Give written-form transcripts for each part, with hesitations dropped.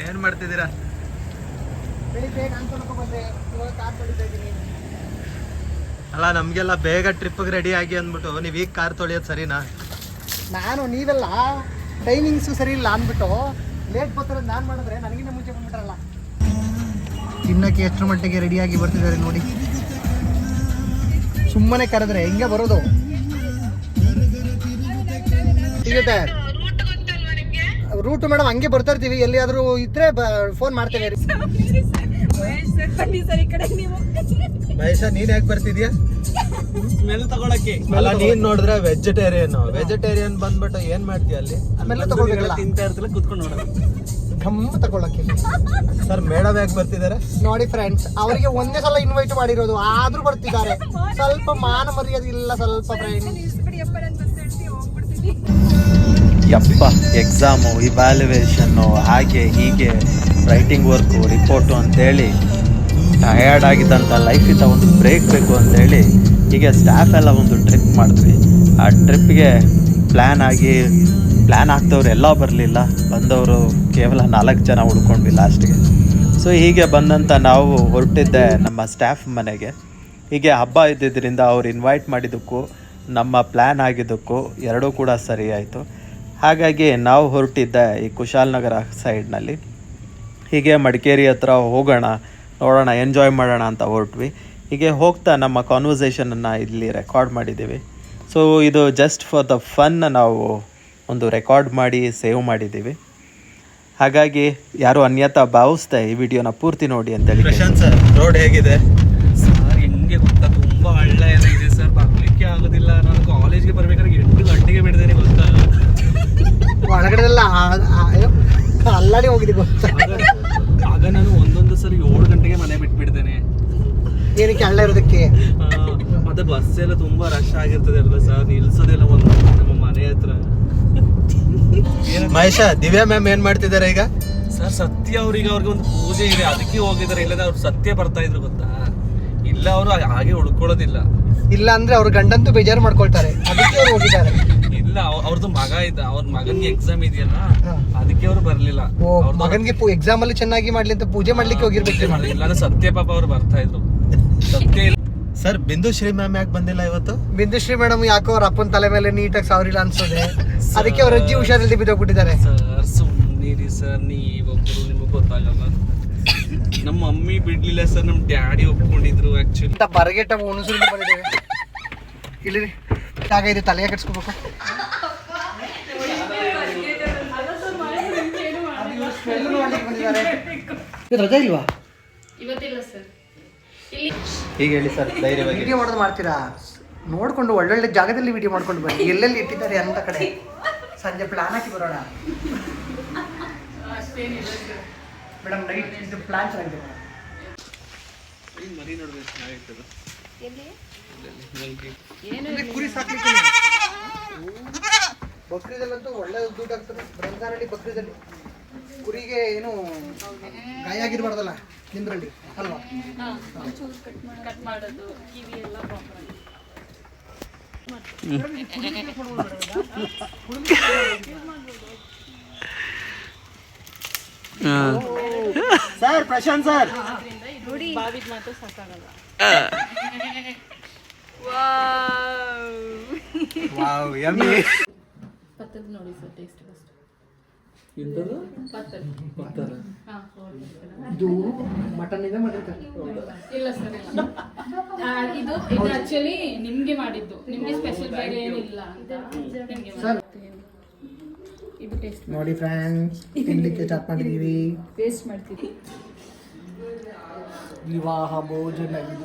ಏನ್ ಮಾಡ್ತಿದ್ದೀರಾ? ಅಲ್ಲ ನಮ್ಗೆಲ್ಲ ಬೇಗ ಟ್ರಿಪ್ಗೆ ರೆಡಿ ಆಗಿ ಅಂದ್ಬಿಟ್ಟು ನೀವ್ ಈಗ ಕಾರ್ ತೊಳೆಯೋದು ಸರಿನಾ? ನಾನು ನೀವೆಲ್ಲ ಟೈಮಿಂಗ್ಸು ಸರಿ ಇಲ್ಲ ಅಂದ್ಬಿಟ್ಟು ಲೇಟ್ ಬರ್ತಿರೋದು ನಾನು ಮಾಡಿದ್ರೆ ನನಗಿನ್ನ ಮುಂಚೆ ಬಂದ್ಬಿಟ್ರಲ್ಲ. ತಿನ್ನಕ್ಕೆ ಎಷ್ಟರ ಮಟ್ಟಿಗೆ ರೆಡಿಯಾಗಿ ಬರ್ತಿದ್ದಾರೆ ನೋಡಿ. ಸುಮ್ಮನೆ ಕರೆದ್ರೆ ಹೆಂಗೆ ಬರೋದು? ಸಿಗುತ್ತೆ ರೂಟು ಮೇಡಮ್, ಹಂಗೆ ಬರ್ತಾ ಇರ್ತೀವಿ. ಎಲ್ಲಿಯಾದರೂ ಇದ್ರೆ ಫೋನ್ ಮಾಡ್ತೇವೆ. ಮಹೇಶ ನೀನ್ ಯಾಕೆ ಬರ್ತಿದ್ಯಾ? ಸ್ಮೆಲ್ ತಗೊಳಕ್ಕೆ. ಅಲ್ಲ ನೀನ್ ನೋಡಿದ್ರೆ ವೆಜಿಟೇರಿಯನ್ ಬಂದ್ಬಿಟ್ಟು ಏನ್ ಮಾಡ್ತೀಯ ಅಲ್ಲಿ? ಆಮೇಲೆ ತಗೊಳ್ಬೇಕಲ್ಲ, ತಿಂತಾ ಇರ್ತಿಲ್ಲ ಕುತ್ಕೊಂಡು ನೋಡೋದು, ಗಮ್ಮ ತಗೊಳಕ್ಕೆ. ಸರ್ ಮೇಡಮ್ ಯಾಕೆ ಬರ್ತಿದ್ದಾರೆ ನೋಡಿ ಫ್ರೆಂಡ್ಸ್, ಅವರಿಗೆ ಒಂದೇ ಸಲ ಇನ್ವೈಟ್ ಮಾಡಿರೋದು, ಆದ್ರೂ ಬರ್ತಿದ್ದಾರೆ. ಸ್ವಲ್ಪ ಮಾನ ಮರ್ಯಾದೆ ಇಲ್ಲ ಸ್ವಲ್ಪ ಫ್ರೆಂಡ್ಸ್. ಯಪ್ಪ, ಎಕ್ಸಾಮು, ಇವ್ಯಾಲ್ಯುವೇಷನ್ನು, ಹಾಗೆ ಹೀಗೆ ರೈಟಿಂಗ್ ವರ್ಕು, ರಿಪೋರ್ಟು ಅಂತೇಳಿ ಟಯರ್ಡ್ ಆಗಿದ್ದಂಥ ಲೈಫಿಂದ ಒಂದು ಬ್ರೇಕ್ ಬೇಕು ಅಂತೇಳಿ ಹೀಗೆ ಸ್ಟಾಫ್ ಎಲ್ಲ ಒಂದು ಟ್ರಿಪ್ ಮಾಡಿದ್ವಿ. ಆ ಟ್ರಿಪ್ಗೆ ಪ್ಲ್ಯಾನ್ ಆಗ್ತವ್ರು ಎಲ್ಲ ಬರಲಿಲ್ಲ. ಬಂದವರು ಕೇವಲ 4 ಜನ ಉಳ್ಕೊಂಡ್ವಿ ಲಾಸ್ಟಿಗೆ. ಸೊ ಹೀಗೆ ಬಂದಂಥ ನಾವು ಹೊರಟಿದ್ದೆ ನಮ್ಮ ಸ್ಟಾಫ್ ಮನೆಗೆ. ಹೀಗೆ ಹಬ್ಬ ಇದ್ದಿದ್ದರಿಂದ ಅವ್ರು ಇನ್ವೈಟ್ ಮಾಡಿದ್ದಕ್ಕೂ ನಮ್ಮ ಪ್ಲ್ಯಾನ್ ಆಗಿದ್ದಕ್ಕೂ ಎರಡೂ ಕೂಡ ಸರಿ ಆಯಿತು. ಹಾಗಾಗಿ ನಾವು ಹೊರಟಿದ್ದೆ ಈ ಕುಶಾಲನಗರ ಸೈಡ್ನಲ್ಲಿ. ಹೀಗೆ ಮಡಿಕೇರಿ ಹತ್ರ ಹೋಗೋಣ, ನೋಡೋಣ, ಎಂಜಾಯ್ ಮಾಡೋಣ ಅಂತ ಹೊರಟ್ವಿ. ಹೀಗೆ ಹೋಗ್ತಾ ನಮ್ಮ ಕಾನ್ವರ್ಸೇಷನನ್ನು ಇಲ್ಲಿ ರೆಕಾರ್ಡ್ ಮಾಡಿದ್ದೀವಿ. ಸೊ ಇದು ಜಸ್ಟ್ ಫಾರ್ ದ ಫನ್ ನಾವು ಒಂದು ರೆಕಾರ್ಡ್ ಮಾಡಿ ಸೇವ್ ಮಾಡಿದ್ದೀವಿ. ಹಾಗಾಗಿ ಯಾರು ಅನ್ಯತಾ ಭಾವಿಸ್ತಾ ಈ ವಿಡಿಯೋನ ಪೂರ್ತಿ ನೋಡಿ ಅಂತೇಳಿ. ಪ್ರಶಾಂತ್ ಸರ್, ರೋಡ್ ಹೇಗಿದೆ ಸರ್? ಹೆಂಗೆ ಗೊತ್ತಾ, ತುಂಬ ಹಳ್ಳ ಎಲ್ಲ ಇದೆ ಸರ್, ಬರಲಿಕ್ಕೆ ಆಗೋದಿಲ್ಲ. ನಾನು ಕಾಲೇಜ್ಗೆ ಬರ್ಬೇಕಾದ್ರೆ 8 ಗಂಟೆಗೆ ಬಿಡ್ತೇನೆ ಗೊತ್ತಾ. ಒಳಗಡೆಲ್ಲ ಅಲ್ಲಾಡಿ ಹೋಗಿದೆ ಗೊತ್ತಾ. ಆಗ ನಾನು ಒಂದೊಂದು ಸರಿ 7 ಗಂಟೆಗೆ ಮನೆ ಬಿಟ್ಬಿಡ್ತೇನೆ. ಏನಕ್ಕೆ ಹಳ್ಳ ಇರೋದಕ್ಕೆ? ಮತ್ತೆ ಬಸ್ ಎಲ್ಲ ತುಂಬಾ ರಶ್ ಆಗಿರ್ತದೆ ಅಲ್ವಾ ಸರ್, ನಿಲ್ಸೋದೆಲ್ಲ ಒಂದು ನಮ್ಮ ಮನೆ ಹತ್ರ. ಮಹೇಶ, ದಿವ್ಯಾ ಮ್ಯಾಮ್ ಏನ್ ಮಾಡ್ತಿದ್ದಾರೆ ಈಗ? ಸರ್ ಸತ್ಯ ಅವ್ರಿಗೆ ಒಂದು ಪೂಜೆ ಇದೆ, ಅದಕ್ಕೆ ಹೋಗಿದ್ದಾರೆ. ಇಲ್ಲದೆ ಅವ್ರು ಸತ್ಯ ಬರ್ತಾ ಇದ್ರು ಗೊತ್ತಾ. ಇಲ್ಲ ಅವರು ಹಾಗೆ ಉಳ್ಕೊಳ್ಳೋದಿಲ್ಲ. ಇಲ್ಲ ಅಂದ್ರೆ ಅವ್ರ ಗಂಡಂತೂ ಬೇಜಾರು ಮಾಡ್ಕೊಳ್ತಾರೆ, ಅದಕ್ಕೆ ಅವ್ರು ಹೋಗಿದ್ದಾರೆ. ಇಲ್ಲ, ಅವ್ರದ್ದು ಮಗ ಇದ್ದ, ಅವ್ರ ಮಗನ್ಗೆ ಎಕ್ಸಾಮ್ ಇದೆಯಲ್ಲ, ಅದಕ್ಕೆ ಅವ್ರು ಬರ್ಲಿಲ್ಲ. ಮಗನ್ಗೆ ಎಕ್ಸಾಮ್ ಅಲ್ಲಿ ಚೆನ್ನಾಗಿ ಮಾಡ್ಲಿ ಅಂತ ಪೂಜೆ ಮಾಡ್ಲಿಕ್ಕೆ ಹೋಗಿರ್ಬೇಕು. ಇಲ್ಲ ಸತ್ಯ ಪಾಪ ಅವ್ರು ಬರ್ತಾ ಇದ್ರು. ಸತ್ಯ ಇಲ್ಲ ಸರ್. ಬಿಂದುಶ್ರೀ ಮ್ಯಾಮ್ ಯಾಕೆ ಬಂದಿಲ್ಲ ಇವತ್ತು? ಬಿಂದುಶ್ರೀ ಮೇಡಮ್ ಯಾಕೋ ಅವ್ರ ಅಪ್ಪನ ತಲೆ ಮೇಲೆ ನೀಟಾಗಿ ಸಾವಿರಿಲ್ಲ ಅನ್ಸೋದೆ, ಅದಕ್ಕೆ ಅವ್ರ ಅಜ್ಜಿ ಹುಷಾರಿಲ್ಲದೆ ಬಿದ್ದೋಗ್ಬಿಟ್ಟಿದ್ದಾರೆ. ಸರ್ ಸುಮ್ಮನಿರಿ ಸರ್, ನೀವೊಬ್ಬರು, ನಿಮಗೆ ಗೊತ್ತಾಗಲ್ಲ. ನಮ್ಮ ಮಮ್ಮಿ ಬಿಡ್ಲಿಲ್ಲ ಸರ್, ನಮ್ಮ ಡ್ಯಾಡಿ ಒಪ್ಕೊಂಡಿದ್ರು. ಆಕ್ಚುಲಿ ಬರಗೆಟ್ಟ ಉಣಸು ಬಂದಿದ್ದೇವೆ. ಇಲ್ಲಿರಿ, ಆಗ ಇದು ತಲೆಗೆ ಕಟ್ಸ್ಕೋಬೇಕು. ರಜಾ ಇಲ್ವಾ? ಇವತ್ತಿಲ್ಲ ಸರ್. ಹೀಗೆ ಹೇಳಿ ಸರ್, ಧೈರ್ಯವಾಗಿ ವಿಡಿಯೋ ಮಾಡೋದು ಮಾಡ್ತೀರಾ? ನೋಡ್ಕೊಂಡು ಒಳ್ಳೊಳ್ಳೆ ಜಾಗದಲ್ಲಿ ವಿಡಿಯೋ ಮಾಡ್ಕೊಂಡು ಬನ್ನಿ, ಎಲ್ಲೆಲ್ಲಿ ಇಟ್ಟಿದ್ದಾರೆ ಅಂತ ಕಡೆ. ಸಂಜೆ ಪ್ಲಾನ್ ಹಾಕಿ ಬರೋಣ ಮೇಡಮ್. ನೈಟ್ ಇದು ಪ್ಲಾನ್ ಚೆನ್ನಾಗಿದೆ ಮರಿ ನೋಡ್ಬೇಕು, ಚೆನ್ನಾಗಿರ್ತದೆ. ಕುರಿ ಸಾಕ್ಲಿಕ್ಕೆ ಬಕ್ರೀದಲ್ಲಂತೂ ಒಳ್ಳೆ ದುಡ್ಡು ಆಗ್ತದೆ. ರಂಜಾನಲ್ಲಿ ಬಕ್ರೀದಲ್ಲಿ ಕುರಿಗೆ ಏನು ಗಾಯ ಆಗಿರ್ಬಾರ್ದಲ್ಲ ನಿಮ್ದ್ರಲ್ಲಿ ಅಲ್ವಾ? ಕಟ್ ಮಾಡೋದು, ಕಿವಿ ಎಲ್ಲ ಪ್ರಾಪರ್ ಆಗಿ. ಸರ್, ಪ್ರಶಾಂತ್ ಸರ್, ನೋಡಿ ಬಾವಿದ್ ಮಾತ್ರ ಸಾಕಾಗಲ್ಲ. ಪತ್ತದ ನೋಡಿ ಸರ್, ಟೇಸ್ಟ್ ಫಸ್ಟ್. ಇದು ಮಟನ್ ಇದೆ ಮಾಡಿರ್ತಾರೆ. ಇಲ್ಲ ಸರ್, ಇದು ಆಕ್ಚುಲಿ ನಿಮ್ಗೆ ಮಾಡಿದ್ದು, ನಿಮ್ಗೆ ಸ್ಪೆಷಲ್ ಬೇರೆ ಏನಿಲ್ಲ ಅಂತ ಸರ್. ಇದು ಟೇಸ್ಟ್ ನೋಡಿ ಫ್ರೆಂಡ್ಸ್, ತಿನ್ಲಿಕ್ಕೆ ಚಾಟ್ ಮಾಡಿದೀವಿ, ಟೇಸ್ಟ್ ಮಾಡ್ತೀವಿ. ವಿವಾಹ ಭೋಜನ,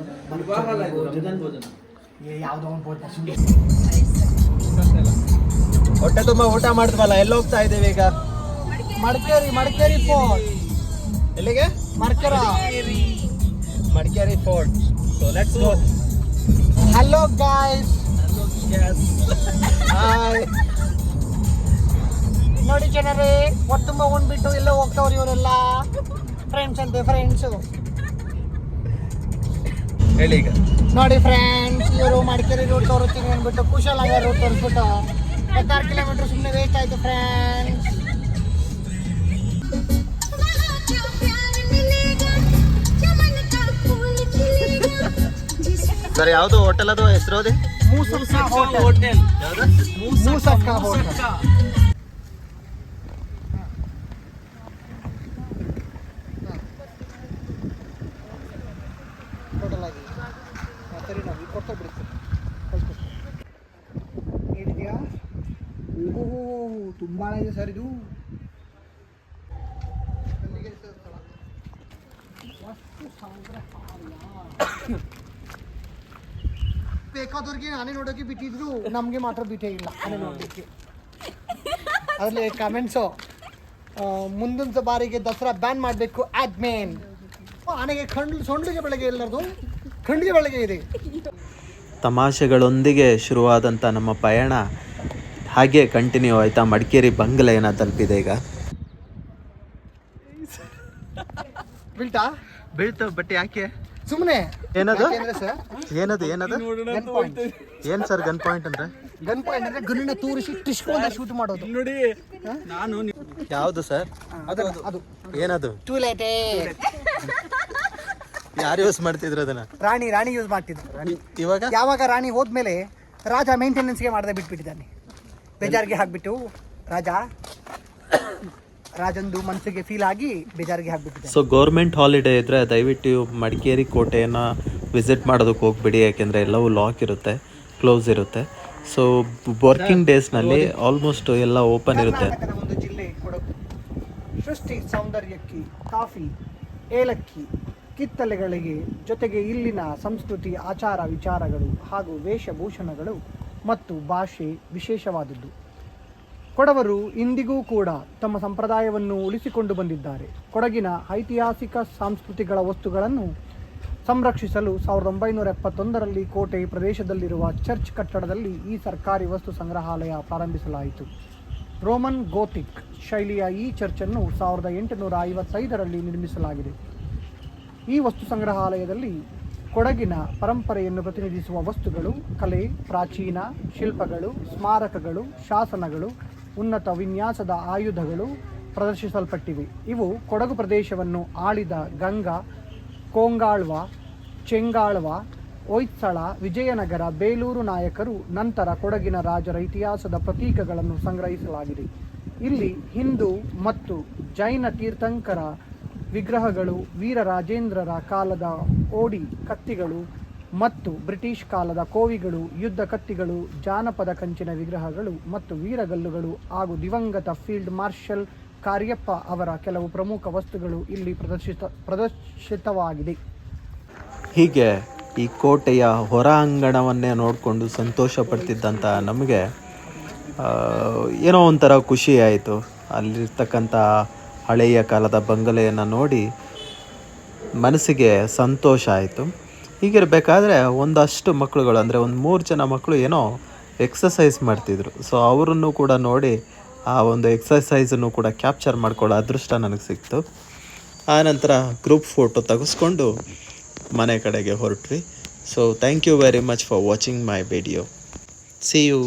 ಭೋಜನ ಯಾವುದೋ ಒಂದು ಭೋಜನ. ಹೊಟ್ಟೆ ತುಂಬ ಊಟ ಮಾಡಿದ್ವಲ್ಲ, ಎಲ್ಲಿ ಹೋಗ್ತಾ ಇದ್ದೀವಿ ಈಗ? ಮಡಿಕೇರಿ ಫೋರ್ಟ್. ಎಲ್ಲಿಗೆ? Madikeri fort. So let's go. Hello guys. Hi. ನೋಡಿ ಜನರೇ, ಹೊಟ್ಟೆ ತುಂಬ ಉಂಡ್ಬಿಟ್ಟು ಎಲ್ಲೋ ಹೋಗ್ತಾವ್ರಿ ಇವರೆಲ್ಲ. ಫ್ರೆಂಡ್ಸ್ ಅಂತೆ, ಫ್ರೆಂಡ್ಸು. ಹೇಳಿ ಈಗ. ನೋಡಿ ಫ್ರೆಂಡ್ಸ್, ಇವರು ಮಡಿಕೇರಿ ರೋಡ್ ತೋರಿಸ್ತೀನಿ ಅಂದ್ಬಿಟ್ಟು ಕುಶಾಲನಗರ ರೋಡ್ ತೋರಿಸ್ಬಿಟ್ಟು 16 ಕಿಲೋಮೀಟರ್ ಸುಮ್ಮನೆ ವೇಸ್ಟ್ ಆಯ್ತು ಫ್ರೆಂಡ್ಸ್. ಸರ್ ಯಾವುದು ಹೋಟೆಲ್ ಅದು ಹೆಸರೋದಿ? Moosakka hotel. Hotel Moosakka hotel. Total ಆಗಿ ಸರಿ ನಾವು ಕೊಡ್ತಾ ಬಿಡ್ತೀವಿ. ಹೇಳಿದ್ಯಾ? ಓಹೋ ತುಂಬ ಇದೆ ಸರ್ ಇದು. ಬೇಕಾದವ್ರಿಗೆ ಆನೆ ನೋಡೋಕೆ ಬಿಟ್ಟಿದ್ರು, ನಮಗೆ ಮಾತ್ರ ಬಿಟ್ಟೇ ಇಲ್ಲ ಆನೆ ನೋಡಲಿಕ್ಕೆ. ಅದರಲ್ಲಿ ಕಮೆಂಟ್ಸು ಮುಂದಿನ ಬಾರಿಗೆ ದಸರಾ ಬ್ಯಾನ್ ಮಾಡಬೇಕು ಅಡ್ಮೇನ್. ಆನೆಗೆ ಸೊಂಡಿಗೆ ಬೆಳಗ್ಗೆ ಎಲ್ಲರದು ಕಣ್ಣಿಗೆ ಬೆಳಗ್ಗೆ ಇದೆ. ತಮಾಷೆಗಳೊಂದಿಗೆ ಶುರುವಾದಂಥ ನಮ್ಮ ಪಯಣ ಹಾಗೆ ಕಂಟಿನ್ಯೂ ಆಯ್ತಾ. ಮಡಿಕೇರಿ ಬಂಗಲೆಯನ್ನು ತಲುಪಿದೆ ಈಗ. ಬೀಳ್ತಾ ಬೀಳ್ತು ಬಟ್ ಯಾಕೆ? ಸುಮ್ಮನೆ ಏನದು ಸರ್, ಏನದು ಏನದು ಗನ್ ಪಾಯಿಂಟ್. ಏನು ಸರ್ ಗನ್ ಪಾಯಿಂಟ್ ಅಂದರೆ? ಗನ್ ಪಾಯಿಂಟ್ ಅಂದ್ರೆ ಗನ್ನ ತೂರಿಸಿ ಟಿಸ್ಕೊಂಡ ಶೂಟ್ ಮಾಡೋದು. ನೋಡಿ ನಾನು ಯಾವುದು ಸರ್? ಅದು ಏನದು? ಟೂ ಲೈಟೇ. ಯಾರು ಯೂಸ್ ಮಾಡ್ತಿದ್ರು ಅದನ್ನ? ರಾಣಿ ಯೂಸ್ ಮಾಡ್ತಿದ್ರು. ಇವಾಗ ಯಾವಾಗ ರಾಣಿ ಹೋದ್ಮೇಲೆ ರಾಜ ಮೇಂಟೆನೆನ್ಸ್ಗೆ ಮಾಡದೆ ಬಿಟ್ಬಿಟ್ಟಿದ್ದಾನೆ. ಬೇಜಾರಿಗೆ ಹಾಕ್ಬಿಟ್ಟು ರಾಜಂದು ಮನಸ್ಸಿಗೆ ಫೀಲ್ ಆಗಿ ಬೇಜಾರಿಗೆ ಹಾಕ್ಬಿಟ್ಟಿದ್ದಾನೆ. ಸೊ ಗೌರ್ಮೆಂಟ್ ಹಾಲಿಡೇ ಇದ್ದರೆ ದಯವಿಟ್ಟು ಮಡಿಕೇರಿ ಕೋಟೆಯನ್ನು ವಿಸಿಟ್ ಮಾಡೋದಕ್ಕೆ ಹೋಗ್ಬಿಡಿ. ಯಾಕೆಂದರೆ ಎಲ್ಲವೂ ಲಾಕ್ ಇರುತ್ತೆ, ಕ್ಲೋಸ್ ಇರುತ್ತೆ. ಸೊ ವರ್ಕಿಂಗ್ ಡೇಸ್ನಲ್ಲಿ ಆಲ್ಮೋಸ್ಟ್ ಎಲ್ಲ ಓಪನ್ ಇರುತ್ತೆ. ಕರ್ನಾಟಕದ ಒಂದು ಜಿಲ್ಲೆ ಕೊಡಗು. ಸೃಷ್ಟಿ ಸೌಂದರ್ಯಕ್ಕೆ ಕಾಫಿ, ಏಲಕ್ಕಿ, ಕಿತ್ತಳೆಗಳಿಗೆ ಜೊತೆಗೆ ಇಲ್ಲಿನ ಸಂಸ್ಕೃತಿ, ಆಚಾರ ವಿಚಾರಗಳು ಹಾಗೂ ವೇಷಭೂಷಣಗಳು ಮತ್ತು ಭಾಷೆ ವಿಶೇಷವಾದದ್ದು. ಕೊಡವರು ಇಂದಿಗೂ ಕೂಡ ತಮ್ಮ ಸಂಪ್ರದಾಯವನ್ನು ಉಳಿಸಿಕೊಂಡು ಬಂದಿದ್ದಾರೆ. ಕೊಡಗಿನ ಐತಿಹಾಸಿಕ ಸಾಂಸ್ಕೃತಿಕ ವಸ್ತುಗಳನ್ನು ಸಂರಕ್ಷಿಸಲು 1971ರಲ್ಲಿ ಕೋಟೆ ಪ್ರದೇಶದಲ್ಲಿರುವ ಚರ್ಚ್ ಕಟ್ಟಡದಲ್ಲಿ ಈ ಸರ್ಕಾರಿ ವಸ್ತು ಸಂಗ್ರಹಾಲಯ ಪ್ರಾರಂಭಿಸಲಾಯಿತು. ರೋಮನ್ ಗೋಥಿಕ್ ಶೈಲಿಯ ಈ ಚರ್ಚನ್ನು 1855ರಲ್ಲಿ ನಿರ್ಮಿಸಲಾಗಿದೆ. ಈ ವಸ್ತು ಸಂಗ್ರಹಾಲಯದಲ್ಲಿ ಕೊಡಗಿನ ಪರಂಪರೆಯನ್ನು ಪ್ರತಿನಿಧಿಸುವ ವಸ್ತುಗಳು, ಕಲೆ, ಪ್ರಾಚೀನ ಶಿಲ್ಪಗಳು, ಸ್ಮಾರಕಗಳು, ಶಾಸನಗಳು, ಉನ್ನತ ವಿನ್ಯಾಸದ ಆಯುಧಗಳು ಪ್ರದರ್ಶಿಸಲ್ಪಟ್ಟಿವೆ. ಇವು ಕೊಡಗು ಪ್ರದೇಶವನ್ನು ಆಳಿದ ಗಂಗಾ, ಕೊಂಗಾಳ್ವ, ಚೆಂಗಾಳ್ವ, ಹೊಯ್ಸಳ, ವಿಜಯನಗರ, ಬೇಲೂರು ನಾಯಕರು, ನಂತರ ಕೊಡಗಿನ ರಾಜರ ಇತಿಹಾಸದ ಪ್ರತೀಕಗಳನ್ನು ಸಂಗ್ರಹಿಸಲಾಗಿದೆ. ಇಲ್ಲಿ ಹಿಂದೂ ಮತ್ತು ಜೈನ ತೀರ್ಥಂಕರ ವಿಗ್ರಹಗಳು, ವೀರರಾಜೇಂದ್ರರ ಕಾಲದ ಓಡಿ ಕತ್ತಿಗಳು ಮತ್ತು ಬ್ರಿಟಿಷ್ ಕಾಲದ ಕೋವಿಗಳು, ಯುದ್ಧ ಕತ್ತಿಗಳು, ಜಾನಪದ ಕಂಚಿನ ವಿಗ್ರಹಗಳು ಮತ್ತು ವೀರಗಲ್ಲುಗಳು ಹಾಗೂ ದಿವಂಗತ ಫೀಲ್ಡ್ ಮಾರ್ಷಲ್ ಕಾರ್ಯಪ್ಪ ಅವರ ಕೆಲವು ಪ್ರಮುಖ ವಸ್ತುಗಳು ಇಲ್ಲಿ ಪ್ರದರ್ಶಿತವಾಗಿದೆ. ಹೀಗೆ ಈ ಕೋಟೆಯ ಹೊರಾಂಗಣವನ್ನೇ ನೋಡಿಕೊಂಡು ಸಂತೋಷ ಪಡ್ತಿದ್ದಂಥ ನಮಗೆ ಏನೋ ಒಂಥರ ಖುಷಿ ಆಯಿತು. ಅಲ್ಲಿರ್ತಕ್ಕಂಥ ಹಳೆಯ ಕಾಲದ ಬಂಗಲೆಯನ್ನು ನೋಡಿ ಮನಸ್ಸಿಗೆ ಸಂತೋಷ ಆಯಿತು. ಹೀಗಿರಬೇಕಾದ್ರೆ ಒಂದಷ್ಟು ಮಕ್ಕಳುಗಳು ಅಂದರೆ ಒಂದು 3 ಜನ ಮಕ್ಕಳು ಏನೋ ಎಕ್ಸಸೈಸ್ ಮಾಡ್ತಿದ್ರು. ಸೊ ಅವರನ್ನು ಕೂಡ ನೋಡಿ ಆ ಒಂದು ಎಕ್ಸಸೈಸನ್ನು ಕೂಡ ಕ್ಯಾಪ್ಚರ್ ಮಾಡ್ಕೊಳ್ಳೋ ಅದೃಷ್ಟ ನನಗೆ ಸಿಕ್ತು. ಆನಂತರ ಗ್ರೂಪ್ ಫೋಟೋ ತೆಗೆಸ್ಕೊಂಡು ಮನೆ ಕಡೆಗೆ ಹೊರಟ್ವಿ. So thank you very much for watching my video. See you.